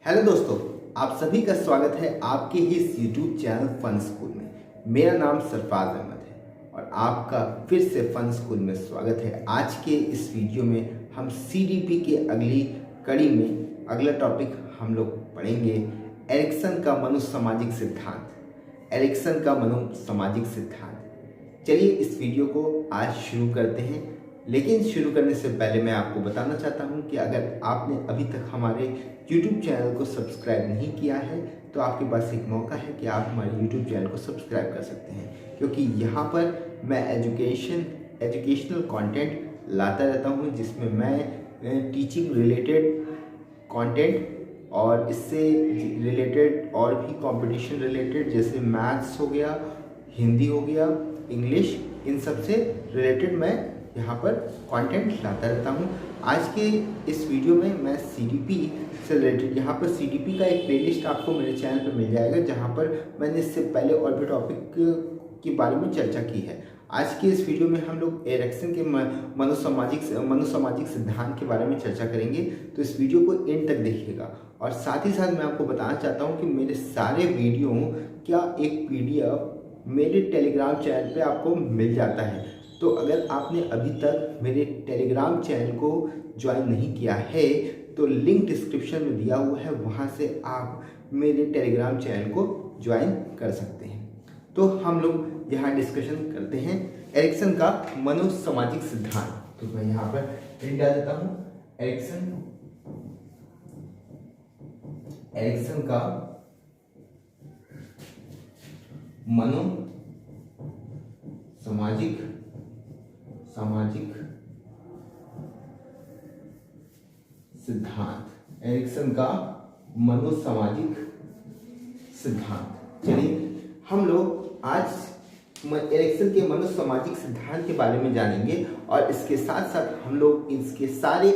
Hello दोस्तों, आप सभी का स्वागत है आपके ही इस YouTube चैनल फन स्कूल में। मेरा नाम सरफराज अहमद है और आपका फिर से फन स्कूल में स्वागत है। आज के इस वीडियो में हम CDP के अगली कड़ी में अगला टॉपिक हम लोग पढ़ेंगे एरिक्सन का मनोसामाजिक सिद्धांत। एरिक्सन का मनोसामाजिक सिद्धांत। चलिए इस वीडियो को आज शुरू करते हैं, लेकिन शुरू करने से पहले मैं आपको बताना चाहता हूं कि अगर आपने अभी तक हमारे YouTube चैनल को सब्सक्राइब नहीं किया है तो आपके पास एक मौका है कि आप हमारे YouTube चैनल को सब्सक्राइब कर सकते हैं, क्योंकि यहाँ पर मैं एजुकेशनल कंटेंट लाता रहता हूँ, जिसमें मैं टीचिंग रिलेटेड कंटेंट और इससे रिलेटेड और भी कंपटीशन रिलेटेड जैसे मैथ्स हो गया, हिंदी हो गया, इंग्लिश, इन सब से रिलेटेड मैं यहाँ पर कंटेंट लाता रहता हूँ। आज के इस वीडियो में मैं CDP से रिलेटेड यहाँ पर CDP का एक प्लेलिस्ट आपको मेरे चैनल पर मिल जाएगा, जहाँ पर मैंने इससे पहले और भी टॉपिक के बारे में चर्चा की है। आज के इस वीडियो में हम लोग एरिक्सन के मनोसामाजिक सिद्धांत के बारे में चर्चा करेंगे, तो इस वीडियो को एंड तक देखिएगा। और साथ ही साथ मैं आपको बताना चाहता हूँ कि मेरे सारे वीडियो का एक PDF मेरे टेलीग्राम चैनल पे आपको मिल जाता है। तो अगर आपने अभी तक मेरे टेलीग्राम चैनल को ज्वाइन नहीं किया है तो लिंक डिस्क्रिप्शन में दिया हुआ है, वहाँ से आप मेरे टेलीग्राम चैनल को ज्वाइन कर सकते हैं। तो हम लोग यहाँ डिस्कशन करते हैं एरिक्सन का मनोसामाजिक सिद्धांत। तो मैं यहाँ पर प्रिंट डाल देता हूँ। एरिक्सन का सामाजिक सिद्धांत। एरिक्सन का मनोसामाजिक सिद्धांत। चलिए हम लोग आज एरिक्सन के मनोसामाजिक सिद्धांत के बारे में जानेंगे और इसके साथ साथ हम लोग इसके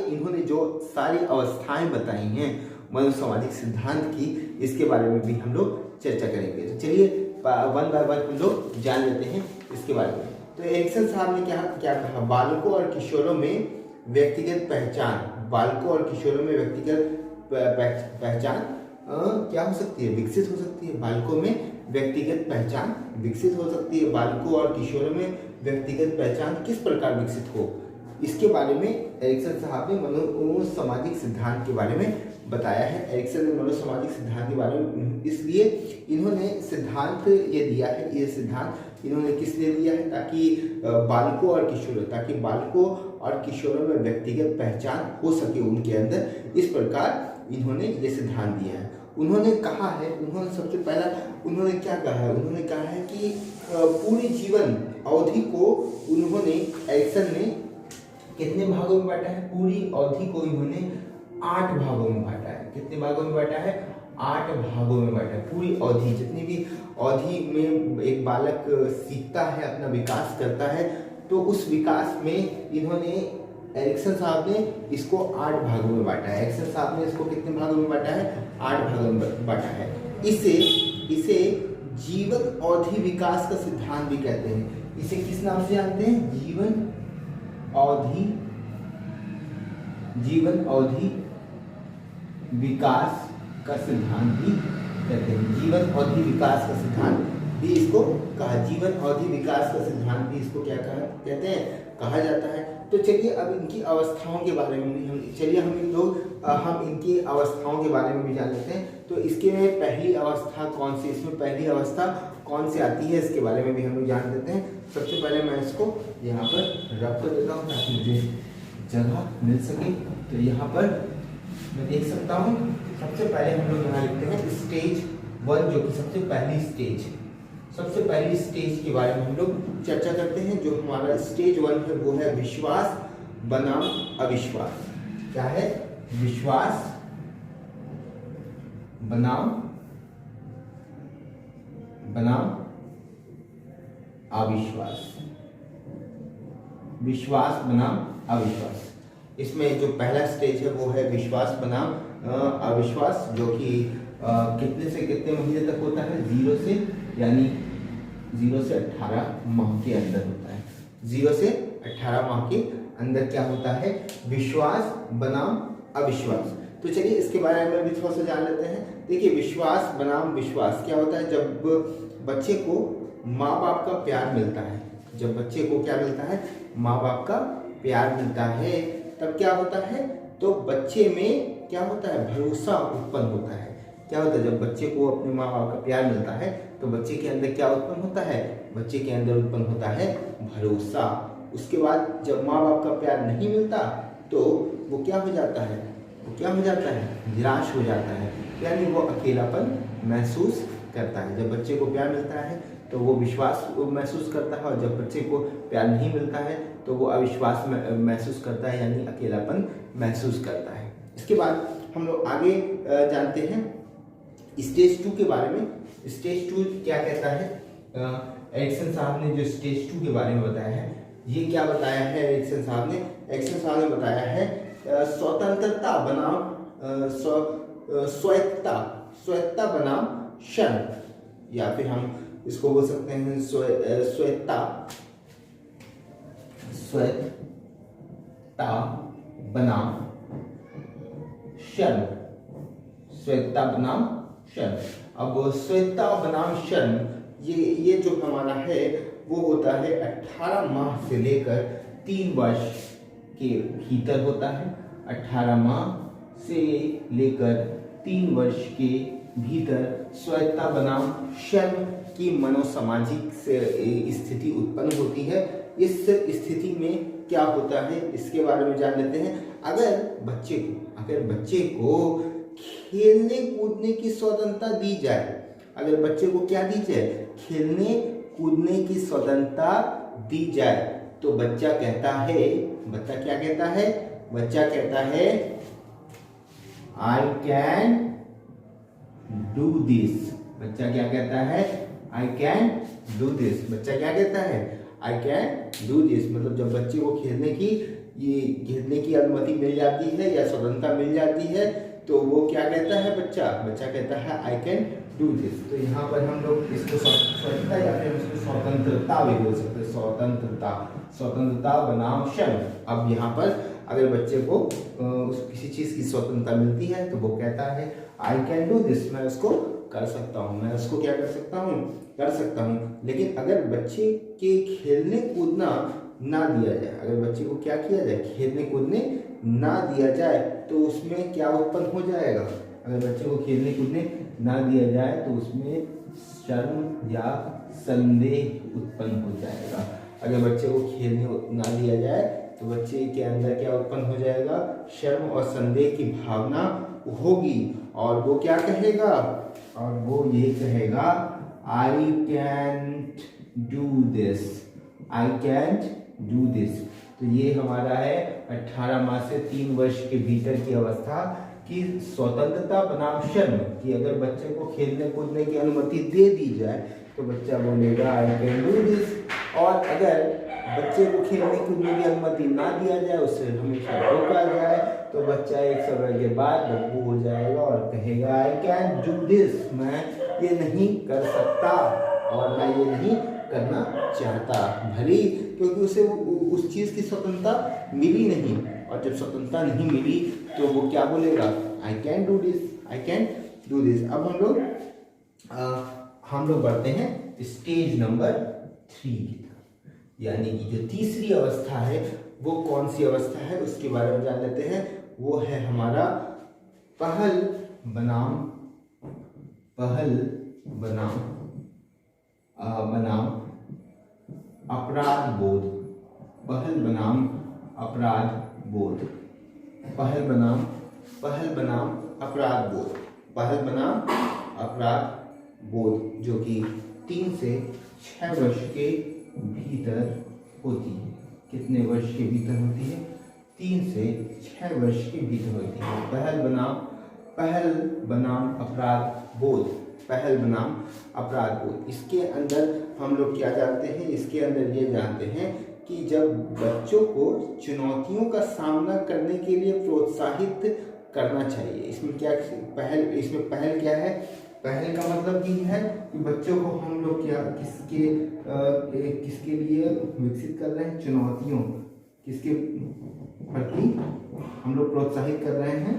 इन्होंने जो सारी अवस्थाएं बताई हैं मनोसामाजिक सिद्धांत की, इसके बारे में भी हम लोग चर्चा करेंगे। तो चलिए वन बाय वन हम लोग जान लेते हैं इसके बारे में। तो एरिक्सन साहब ने क्या कहा, बालकों और किशोरों में व्यक्तिगत पहचान क्या हो सकती है, विकसित हो सकती है। बालकों में व्यक्तिगत पहचान विकसित हो सकती है। बालकों और किशोरों में व्यक्तिगत पहचान किस प्रकार विकसित हो, इसके बारे में एरिक्सन साहब ने मनोसामाजिक सिद्धांत के बारे में बताया है। एरिक्सन ने मनोसामाजिक सिद्धांत के बारे में इसलिए इन्होंने सिद्धांत ये दिया है, ये सिद्धांत इन्होंने किस लिए दिया है, ताकि बालकों और किशोरों में व्यक्तिगत पहचान हो सके उनके अंदर। इस प्रकार इन्होंने ये सिद्धांत दिया है। उन्होंने कहा है, सबसे पहला उन्होंने क्या कहा है, उन्होंने कहा है कि पूरी जीवन अवधि को एरिक्सन ने कितने भागों में बांटा है, पूरी अवधि को इन्होंने 8 भागों में बांटा है। कितने भागों में बांटा है, 8 भागों में बांटा है। पूरी अवधि, जितनी भी अवधि में एक बालक सीखता है, अपना विकास करता है, तो उस विकास में इन्होंने एरिक्सन साहब ने इसको 8 भागों में बांटा है। एरिक्सन साहब ने इसको कितने भागों में बांटा है, 8 भागों में बांटा है। इसे जीवन अवधि विकास का सिद्धांत भी कहते हैं। इसे किस नाम से जानते हैं, जीवन अवधि विकास का सिद्धांत भी कहते हैं। जीवन अवधि विकास का सिद्धांत भी इसको कहा, जीवन अवधि विकास का सिद्धांत भी इसको क्या कहते हैं, कहा जाता है। तो चलिए अब इनकी अवस्थाओं के बारे में भी हम इनकी अवस्थाओं के बारे में भी जान लेते हैं। तो इसके में पहली अवस्था कौन सी, इसमें पहली अवस्था कौन सी आती है, इसके बारे में भी हम लोग जान लेते हैं। सबसे पहले मैं इसको यहाँ पर रख कर देता हूँ ताकि मुझे जगह मिल सके। तो यहाँ पर मैं देख सकता हूँ, सबसे पहले हम लोग यहाँ लिखते हैं स्टेज 1, जो कि सबसे पहली स्टेज के बारे में हम लोग चर्चा करते हैं। जो हमारा स्टेज 1 है वो है विश्वास बनाम अविश्वास। क्या है, विश्वास बनाम अविश्वास। विश्वास बनाम अविश्वास। इसमें जो पहला स्टेज है वो है विश्वास बनाम अविश्वास, जो कि कितने से कितने महीने तक होता है, 0 से 18 माह के अंदर होता है। 0 से 18 माह के अंदर क्या होता है, विश्वास बनाम अविश्वास। तो चलिए इसके बारे में भी थोड़ा सा जान लेते हैं। देखिए, विश्वास बनाम विश्वास क्या होता है? जब बच्चे को माँ बाप का प्यार मिलता है, जब बच्चे को क्या मिलता है? माँ बाप का प्यार मिलता है, तब क्या होता है? तो बच्चे में क्या होता है? भरोसा उत्पन्न होता है। क्या होता है? जब बच्चे को अपने माँ बाप का प्यार मिलता है तो बच्चे के अंदर क्या उत्पन्न होता है? बच्चे के अंदर उत्पन्न होता है भरोसा। उसके बाद जब माँ बाप का प्यार नहीं मिलता तो वो क्या हो जाता है? वो क्या हो जाता है? निराश हो जाता है, यानी वो अकेलापन महसूस करता है। जब बच्चे को प्यार मिलता है तो वो विश्वास महसूस करता है, और जब बच्चे को प्यार नहीं मिलता है तो वो अविश्वास महसूस करता है, यानी अकेलापन महसूस करता है। इसके बाद हम लोग आगे जानते हैं स्टेज 2 के बारे में। स्टेज 2 क्या कहता है? एरिक्सन साहब ने जो स्टेज 2 के बारे में बताया है, ये क्या बताया है एरिक्सन साहब ने? एरिक्सन साहब ने बताया है स्वतंत्रता बनाम स्वायत्तता बनाम क्षण, या फिर हम इसको बोल सकते हैं स्वायत्तता बनाम क्षण। स्वायत्तता बनाम क्षण। अब स्वायत्तता बनाम क्षण ये जो हमारा है वो होता है 18 माह से लेकर 3 वर्ष के भीतर होता है। 18 माह से लेकर 3 वर्ष के भीतर स्वायत्तता बनाम क्षण की मनोसामाजिक स्थिति उत्पन्न होती है। इस स्थिति में क्या होता है इसके बारे में जान लेते हैं। अगर बच्चे को खेलने कूदने की स्वतंत्रता दी जाए, अगर बच्चे को क्या दी जाए? खेलने कूदने की स्वतंत्रता दी जाए, तो बच्चा क्या कहता है? बच्चा कहता है आई कैन डू दिस। बच्चा क्या कहता है? I can do this. बच्चा क्या कहता है? I can do this. मतलब जब बच्चे को खेलने की अनुमति मिल जाती है या स्वतंत्रता मिल जाती है तो वो क्या कहता है? बच्चा कहता है आई कैन डू दिस। तो यहाँ पर हम लोग इसको स्वतंत्रता या फिर उसको स्वतंत्रता भी बोल सकते हैं। स्वतंत्रता बनाम क्षण। अब यहाँ पर अगर बच्चे को किसी चीज की स्वतंत्रता मिलती है तो वो कहता है आई कैन डू दिस, मैं उसको कर सकता हूँ, मैं उसको क्या कर सकता हूँ। लेकिन अगर बच्चे के खेलने कूदना ना दिया जाए, अगर बच्चे को क्या किया जाए? खेलने कूदने ना दिया जाए तो उसमें क्या उत्पन्न हो जाएगा? अगर बच्चे को खेलने कूदने ना दिया जाए तो उसमें शर्म या संदेह उत्पन्न हो जाएगा। अगर बच्चे को खेलने ना दिया जाए तो बच्चे के अंदर क्या उत्पन्न हो जाएगा? शर्म और संदेह की भावना होगी, और वो क्या कहेगा? और वो ये कहेगा I can't do this, I can't do this. तो ये हमारा है 18 माह से 3 वर्ष के भीतर की अवस्था की स्वतंत्रता बनाम शर्म, कि अगर बच्चे को खेलने कूदने की अनुमति दे दी जाए तो बच्चा बोलेगा आई कैन डू दिस। और अगर बच्चे को खेलने कूदने की अनुमति ना दिया जाए, उससे हमेशा रोका जाए, तो बच्चा एक समय के बाद बब्बू हो जाएगा और कहेगा आई कैन डू दिस, मैं ये नहीं कर सकता और मैं ये नहीं करना चाहता, भली, क्योंकि उसे उस चीज की स्वतंत्रता मिली नहीं। और जब स्वतंत्रता नहीं मिली तो वो क्या बोलेगा? I can do this, I can do this. अब हम लोग बढ़ते हैं स्टेज नंबर 3 की तरफ, यानी कि जो तीसरी अवस्था है वो कौन सी अवस्था है उसके बारे में जान लेते हैं। वो है हमारा पहल बनाम अपराध बोध। पहल बनाम अपराध बोध। पहल बनाम अपराध बोध, जो कि 3 से 6 वर्ष के भीतर होती है। कितने वर्ष के भीतर होती है? 3 से 6 वर्ष के भीतर होती है। पहल बनाम अपराध बोध। पहल बनाम अपराध बोध, इसके अंदर हम लोग क्या जानते हैं? इसके अंदर ये जानते हैं कि जब बच्चों को चुनौतियों का सामना करने के लिए प्रोत्साहित करना चाहिए। इसमें पहल क्या है? पहल का मतलब ये है कि बच्चों को हम लोग किसके लिए विकसित कर रहे हैं? चुनौतियों, किसके प्रति हम लोग प्रोत्साहित कर रहे हैं?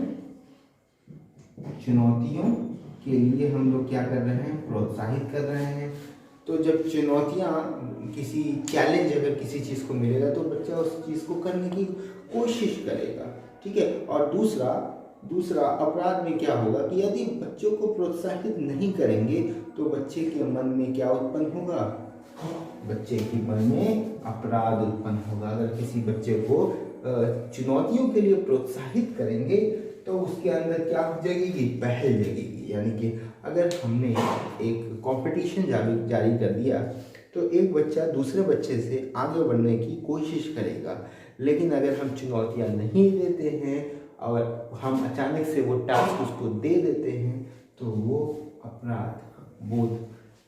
चुनौतियों के लिए हम लोग क्या कर रहे हैं, प्रोत्साहित कर रहे हैं। तो जब चुनौतियाँ, किसी चैलेंज अगर किसी चीज़ को मिलेगा तो बच्चा उस चीज़ को करने की कोशिश करेगा, ठीक है। और दूसरा अपराध में क्या होगा कि यदि बच्चों को प्रोत्साहित नहीं करेंगे तो बच्चे के मन में क्या उत्पन्न होगा, बच्चे के मन में अपराध उत्पन्न होगा। अगर किसी बच्चे को चुनौतियों के लिए प्रोत्साहित करेंगे तो उसके अंदर क्या जगेगी, पहल जगेगी। यानी कि अगर हमने एक कंपटीशन जारी कर दिया तो एक बच्चा दूसरे बच्चे से आगे बढ़ने की कोशिश करेगा, लेकिन अगर हम चुनौतियां नहीं देते हैं और हम अचानक से वो टास्क उसको दे देते हैं तो वो अपराध बोध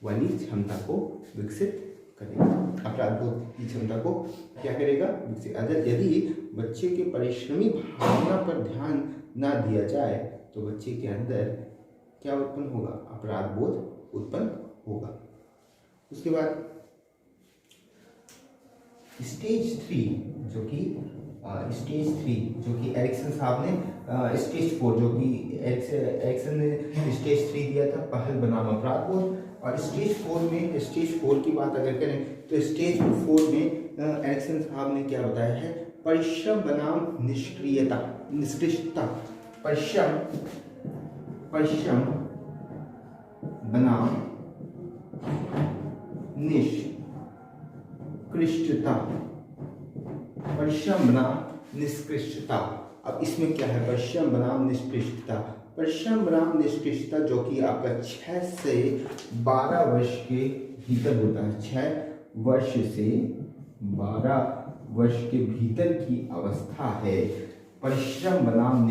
वाली क्षमता को विकसित करेगा। अपराध बोध की क्षमता को क्या करेगा, विकसित। अगर यदि बच्चे के परिश्रमी भावना पर ध्यान ना दिया जाए तो बच्चे के अंदर क्या उत्पन्न होगा, अपराध बोध उत्पन्न होगा। उसके बाद स्टेज 3 जो कि एरिक्सन साहब ने स्टेज 4 जो कि एरिक्सन ने स्टेज 3 दिया था, पहल बनाम अपराध बोध। और स्टेज 4 की बात अगर करें तो स्टेज 4 में एरिक्सन साहब ने क्या बताया है, परिश्रम बनाम निष्क्रियता, परिश्रम बनाम निष्कृष्टता। अब इसमें क्या है, परिश्रम बनाम निष्कृष्टता जो कि आपका 6 से 12 वर्ष के भीतर होता है। 6 वर्ष से 12 वर्ष के भीतर की अवस्था है परिश्रम बनाम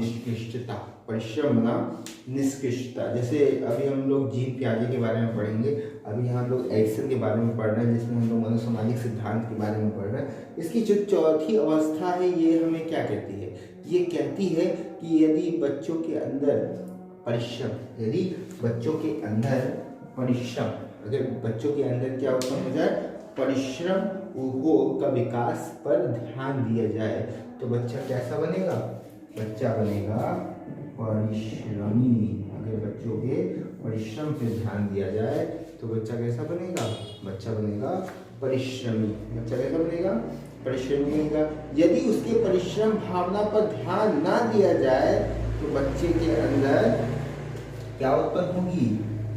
निष्कृष्टता। जैसे अभी हम लोग जीन पियाजे के बारे में पढ़ेंगे, अभी हम लोग एरिक्सन के बारे में पढ़ रहे हैं, जिसमें हम लोग मनोसामाजिक सिद्धांत के बारे में पढ़ रहे हैं। इसकी जो चौथी अवस्था है ये हमें क्या कहती है, ये कहती है कि यदि बच्चों के अंदर क्या उत्पन्न हो जाए, परिश्रम का विकास पर ध्यान दिया जाए तो बच्चा कैसा बनेगा, बच्चा बनेगा परिश्रमी। अगर बच्चों के परिश्रम पे ध्यान दिया जाए तो बच्चा कैसा बनेगा, बच्चा बनेगा परिश्रमी। बच्चा कैसा बनेगा, परिश्रमी बनेगा। यदि उसके परिश्रम भावना पर ध्यान ना दिया जाए तो बच्चे के अंदर क्या उत्पन्न होगी,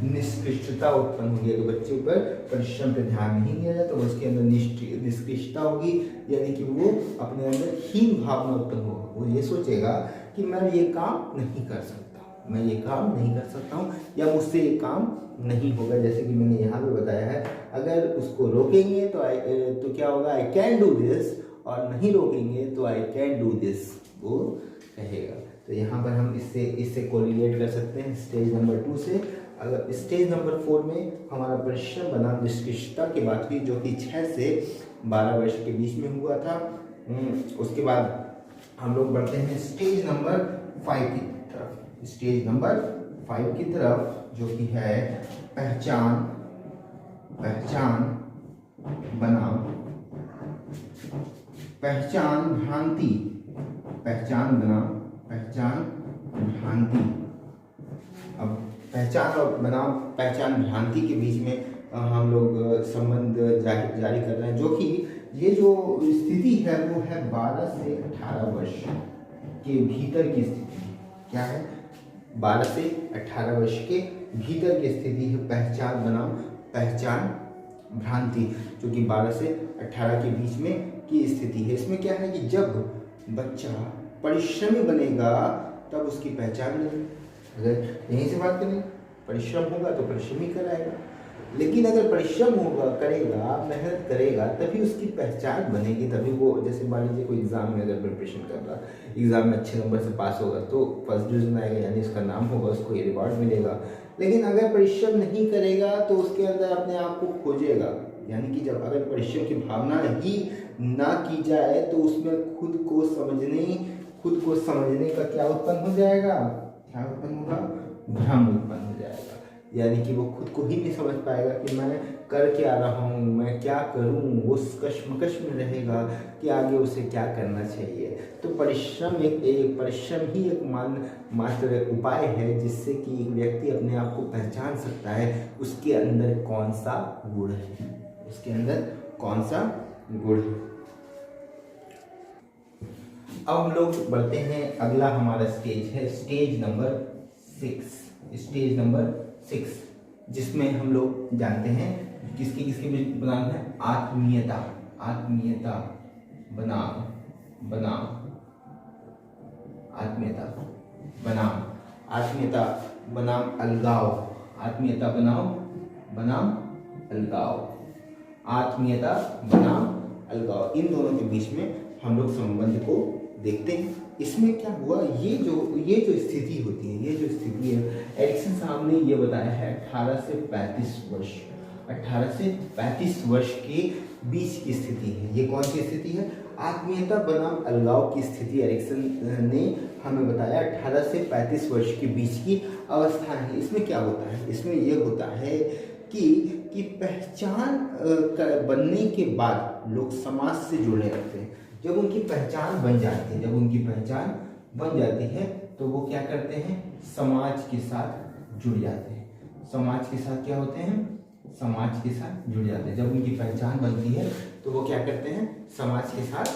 निष्कृष्टता उत्पन्न होगी। अगर बच्चे पर परिश्रम पे ध्यान नहीं दिया जाए तो उसके अंदर निष्कृष्टता होगी, यानी कि वो अपने अंदर हीन भावना उत्पन्न होगा। वो ये सोचेगा कि मैं ये काम नहीं कर सकता हूँ या मुझसे ये काम नहीं होगा। जैसे कि मैंने यहाँ पे बताया है, अगर उसको रोकेंगे तो क्या होगा, आई कैन डू दिस, और नहीं रोकेंगे तो आई कैन डू दिस, वो कहेगा। तो यहाँ पर हम इससे कोरिलेट कर सकते हैं स्टेज नंबर 2 से। अगर स्टेज नंबर 4 में हमारा परिश्रम बनाम निष्कृष्टता की बात हुई, जो कि 6 से 12 वर्ष के बीच में हुआ था। उसके बाद हम लोग बढ़ते हैं स्टेज नंबर 5 की तरफ, जो कि है पहचान बनाम पहचान भ्रांति। अब पहचान बनाम पहचान भ्रांति के बीच में हम लोग संबंध जारी कर रहे हैं, जो कि ये जो स्थिति है वो है 12 से 18 वर्ष के भीतर की स्थिति। क्या है, 12 से 18 वर्ष के भीतर की स्थिति है पहचान बनाम पहचान भ्रांति, जो कि 12 से 18 के बीच में की स्थिति है। इसमें क्या है कि जब बच्चा परिश्रमी बनेगा तब उसकी पहचान बनेगी। अगर यहीं से बात करें, परिश्रम होगा तो परिश्रमी कराएगा, लेकिन अगर परिश्रम करेगा, मेहनत करेगा, तभी उसकी पहचान बनेगी। तभी वो, जैसे मान लीजिए कोई एग्जाम में अगर प्रिपरेशन कर रहा है, एग्जाम में अच्छे नंबर से पास होगा तो फर्स्ट डिवीजन आएगा, यानी उसका नाम होगा, उसको ये रिवॉर्ड मिलेगा। लेकिन अगर परिश्रम नहीं करेगा तो उसके अंदर अपने आप को खोजेगा। यानी कि जब अगर परिश्रम की भावना ही ना की जाए तो उसमें खुद को समझने का क्या उत्पन्न हो जाएगा, क्या उत्पन्न होगा, भ्रम उत्पन्न हो जाएगा। यानी कि वो खुद को ही नहीं समझ पाएगा कि मैं कर क्या रहा हूँ, मैं क्या करूँ, वो कश्मकश में रहेगा कि आगे उसे क्या करना चाहिए। तो परिश्रम परिश्रम ही एक मात्र उपाय है जिससे कि एक व्यक्ति अपने आप को पहचान सकता है उसके अंदर कौन सा गुण है, उसके अंदर कौन सा गुण है। अब हम लोग बढ़ते हैं, अगला हमारा स्टेज है स्टेज नंबर 6, जिसमें हम लोग जानते हैं किसके बनाम है आत्मीयता बनाम अलगाव, इन दोनों के बीच में हम लोग संबंध को देखते हैं। इसमें क्या हुआ, ये जो स्थिति होती है, ये जो स्थिति है, एरिक्सन साहब ने ये बताया है 18 से 35 वर्ष के बीच की स्थिति है। ये कौन सी स्थिति है? आत्मीयता बनाम अलगाव की स्थिति एरिक्सन ने हमें बताया 18 से 35 वर्ष के बीच की अवस्था है। इसमें क्या होता है? इसमें ये होता है कि पहचान बनने के बाद लोग समाज से जुड़ने लगते हैं। जब उनकी पहचान बन जाती है तो वो क्या करते हैं? समाज के साथ जुड़ जाते हैं। समाज के साथ क्या होते हैं? समाज के साथ जुड़ जाते हैं। जब उनकी पहचान बनती है तो वो क्या करते हैं? समाज के साथ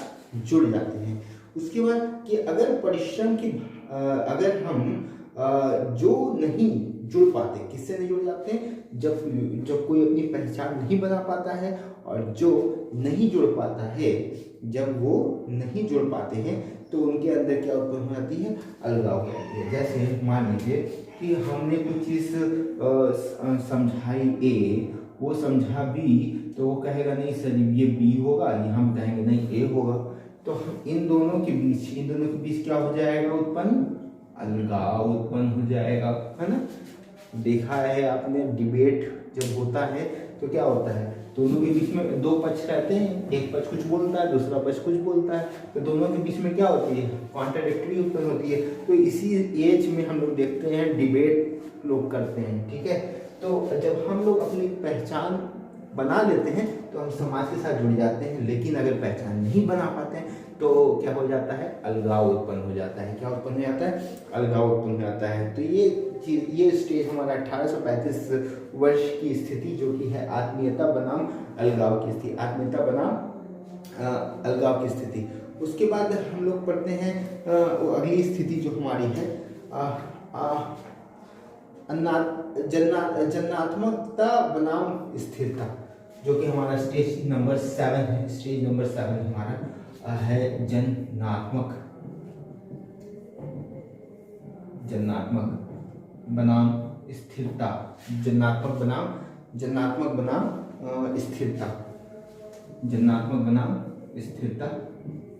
जुड़ जाते हैं। उसके बाद कि अगर परिश्रम की अगर हम जो नहीं जुड़ पाते, किससे नहीं जुड़ जाते हैं? जब कोई अपनी पहचान नहीं बना पाता है, और जो नहीं जुड़ पाता है, जब वो नहीं जुड़ पाते हैं तो उनके अंदर क्या उत्पन्न हो जाती है? अलगाव हो जाती है। जैसे मान लीजिए कि हमने कुछ चीज़ समझाई ए, वो समझा बी, तो वो कहेगा नहीं सर ये बी होगा, ये हम कहेंगे नहीं ए होगा। तो इन दोनों के बीच क्या हो जाएगा? उत्पन्न अलगाव उत्पन्न हो जाएगा, है ना। देखा है आपने, डिबेट जब होता है तो क्या होता है? दोनों के बीच में दो पक्ष रहते हैं, एक पक्ष कुछ बोलता है, दूसरा पक्ष कुछ बोलता है, तो दोनों के बीच में क्या होती है? कॉन्ट्राडिक्टरी उत्पन्न होती है। तो इसी एज में हम लोग देखते हैं डिबेट लोग करते हैं, ठीक है। तो जब हम लोग अपनी पहचान बना लेते हैं तो हम समाज के साथ जुड़ जाते हैं, लेकिन अगर पहचान नहीं बना पाते हैं तो क्या हो जाता है? अलगाव उत्पन्न हो जाता है। क्या उत्पन्न हो जाता है? अलगाव उत्पन्न हो जाता है। तो ये स्टेज हमारा 18 से 35 वर्ष की स्थिति जो कि है आत्मीयता बनाम अलगाव की स्थिति, अलगाव की स्थिति। उसके बाद हम लोग पढ़ते हैं अगली स्थिति जो हमारी है जन्नात्मकता बनाम स्थिरता, जो कि हमारा स्टेज नंबर 7 है। स्टेज नंबर 7 हमारा है जन्नात्मक बनाम स्थिरता, जन्नात्मक बनाम स्थिरता,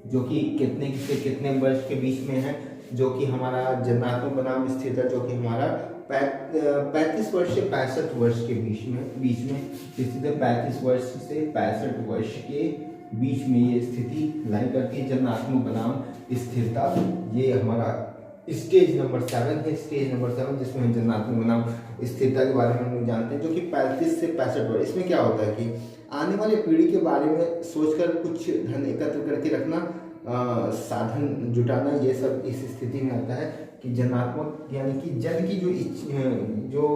जो कि कितने से कितने वर्ष के बीच में है? जो कि हमारा जन्नात्मक बनाम स्थिरता जो कि हमारा 35 वर्ष से 65 वर्ष के बीच में स्थिति है। 35 वर्ष से 65 वर्ष के बीच में ये स्थिति लाई करती है, जन्नात्मक बनाम स्थिरता। ये हमारा स्टेज नंबर 7 है। स्टेज नंबर 7 जिसमें हम जन्नात्मक बनाम स्थिरता के बारे में हम लोग जानते हैं, जो कि 35 से 65 वर्ष। इसमें क्या होता है कि आने वाली पीढ़ी के बारे में सोचकर कुछ धन एकत्र करके रखना, साधन जुटाना, ये सब इस स्थिति में आता है कि जन्नात्मक यानी कि जन की जो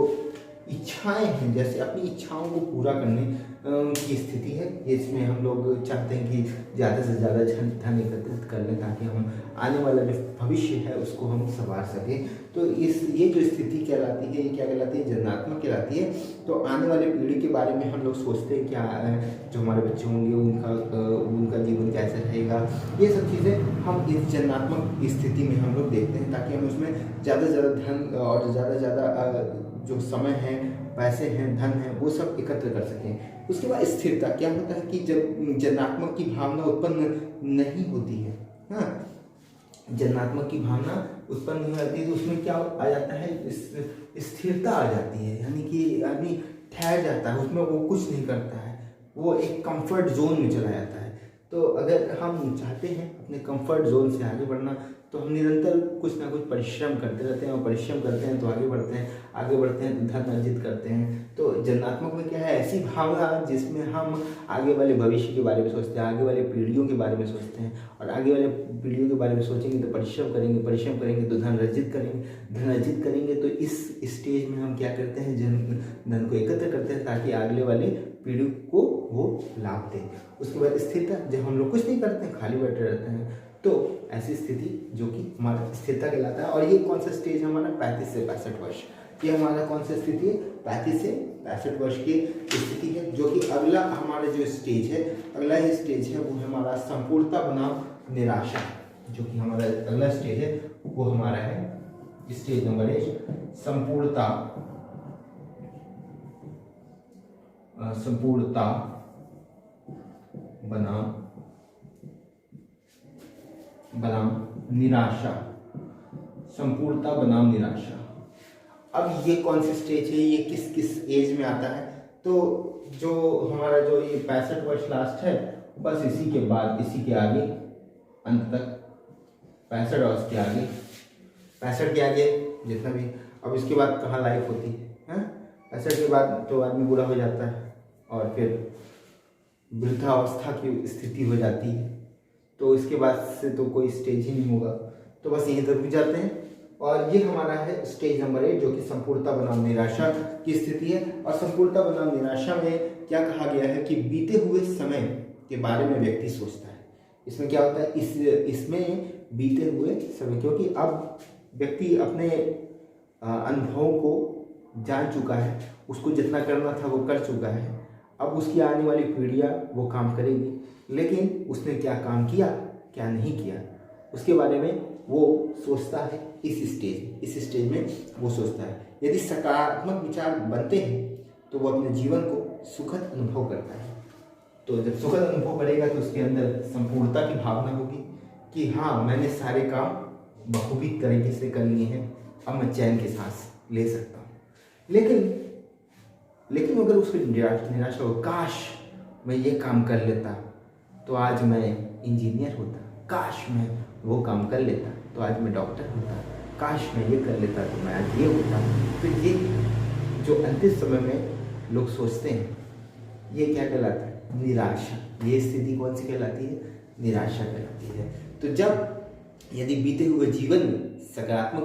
इच्छाएं हैं, जैसे अपनी इच्छाओं को पूरा करने की स्थिति है। इसमें हम लोग चाहते हैं कि ज़्यादा से ज़्यादा धन एकत्रित कर लें ताकि हम आने वाला जो भविष्य है उसको हम संवार सकें। तो ये जो स्थिति कहलाती है, ये क्या कहलाती है? जन्नात्मक कहलाती है। तो आने वाली पीढ़ी के बारे में हम लोग सोचते हैं क्या जो हमारे बच्चे होंगे उनका जीवन कैसे रहेगा, ये सब चीज़ें हम इस जन्नात्मक स्थिति में हम लोग देखते हैं, ताकि हम उसमें ज़्यादा से ज़्यादा धन और ज़्यादा से ज़्यादा जो समय है, पैसे हैं, धन है, वो सब एकत्र कर सकें। उसके बाद स्थिरता क्या होता है कि जब जन्नात्मक की भावना उत्पन्न नहीं होती है, हाँ, जन्नात्मक की भावना उत्पन्न नहीं होती है तो उसमें क्या आ जाता है? स्थिरता आ जाती है, यानी कि आदमी ठहर जाता है, उसमें वो कुछ नहीं करता है, वो एक कंफर्ट जोन में चला जाता है। तो अगर हम चाहते हैं अपने कंफर्ट जोन से आगे बढ़ना तो हम निरंतर कुछ ना कुछ परिश्रम करते रहते हैं, और परिश्रम करते हैं तो आगे बढ़ते हैं, आगे बढ़ते हैं तो धन अर्जित करते हैं। तो जन्मात्मक में क्या है, ऐसी भावना जिसमें हम आगे वाले भविष्य के बारे में सोचते हैं, आगे वाले पीढ़ियों के बारे में सोचते हैं, और आगे वाले पीढ़ियों के बारे में सोचेंगे तो परिश्रम करेंगे, परिश्रम करेंगे तो धन अर्जित करेंगे, धन अर्जित करेंगे तो इस स्टेज में हम क्या करते हैं, धन को एकत्र करते हैं ताकि अगले वाले पीढ़ी को वो लाभ दें। उसके बाद स्थिरता, जब हम लोग कुछ नहीं करते हैं, खाली बैठे रहते हैं, तो ऐसी स्थिति जो कि हमारा स्थिरता कहलाता है। और ये कौन सा स्टेज है हमारा, 35 से 65 वर्ष। ये हमारा कौन सा स्थिति है, 35 से 65 वर्ष की स्थिति है। जो कि अगला हमारा जो स्टेज है, अगला ही स्टेज है वो हमारा संपूर्णता बनाम निराशा। जो कि हमारा अगला स्टेज है वो हमारा है स्टेज नंबर 1, संपूर्णता बनाम निराशा, संपूर्णता बनाम निराशा। अब ये कौन सी स्टेज है, ये किस किस एज में आता है, तो जो हमारा जो ये 65 वर्ष लास्ट है, बस इसी के बाद, इसी के आगे अंत तक 65 वर्ष के आगे, 65 के आगे जितना भी, अब इसके बाद कहाँ लाइफ होती है, 65 के बाद तो आदमी बूढ़ा हो जाता है और फिर वृद्धावस्था की स्थिति हो जाती है। तो इसके बाद से तो कोई स्टेज ही नहीं होगा, तो बस यहीं तक रुक जाते हैं। और ये हमारा है स्टेज नंबर 1 जो कि संपूर्णता बनाम निराशा की स्थिति है। और संपूर्णता बनाम निराशा में क्या कहा गया है कि बीते हुए समय के बारे में व्यक्ति सोचता है। इसमें क्या होता है, इसमें बीते हुए समय, क्योंकि अब व्यक्ति अपने अनुभवों को जान चुका है, उसको जितना करना था वो कर चुका है। अब उसकी आने वाली पीढ़ियाँ वो काम करेगी, लेकिन उसने क्या काम किया, क्या नहीं किया, उसके बारे में वो सोचता है। इस स्टेज में वो सोचता है। यदि सकारात्मक विचार बनते हैं तो वो अपने जीवन को सुखद अनुभव करता है। तो जब सुखद अनुभव करेगा तो उसके अंदर संपूर्णता की भावना होगी कि हाँ, मैंने सारे काम बखूबी तरीके से कर लिए हैं, अब मैं चैन की सांस ले सकता हूँ। लेकिन अगर उसको निराशा हो, काश मैं ये काम कर लेता तो आज मैं इंजीनियर होता, काश मैं वो काम कर लेता तो आज मैं डॉक्टर होता, काश मैं ये कर लेता तो मैं आज ये होता। तो ये जो अंतिम समय में लोग सोचते हैं, ये क्या कहलाता है, निराशा। ये स्थिति कौन सी कहलाती है, निराशा कहलाती है। तो जब यदि बीते हुए जीवन में सकारात्मक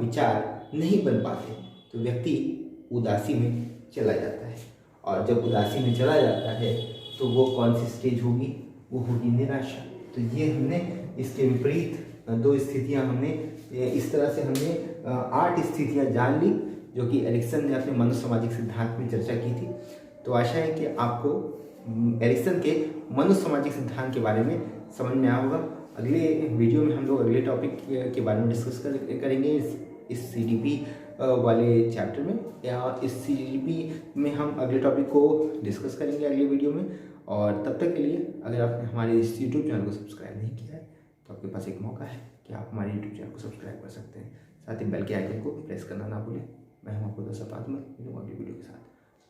विचार नहीं बन पाते तो व्यक्ति उदासी में चला जाता है। और जब उदासी में चला जाता है तो वो कौन सी स्टेज होगी, वो होगी निराशा। तो ये हमने इसके विपरीत 2 स्थितियाँ हमने इस तरह से हमने 8 स्थितियाँ जान ली जो कि एरिक्सन ने अपने मनोसामाजिक सिद्धांत में चर्चा की थी। तो आशा है कि आपको एरिक्सन के मनोसामाजिक सिद्धांत के बारे में समझ में आया होगा। अगले वीडियो में हम लोग अगले टॉपिक के बारे में डिस्कस करेंगे इस CDP वाले चैप्टर में, या इस CDP में हम अगले टॉपिक को डिस्कस करेंगे अगले वीडियो में। और तब तक के लिए अगर आपने हमारे इस YouTube चैनल को सब्सक्राइब नहीं किया है तो आपके पास एक मौका है कि आप हमारे YouTube चैनल को सब्सक्राइब कर सकते हैं। साथ ही बेल के आइकन को प्रेस करना ना भूलें। मैं हूं आपको दोस्त मिलूंगा अगली वीडियो के साथ।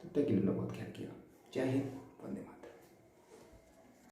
तब तक के लिए बहुत ख्याल किया। जय हिंद, वंदे मातरम।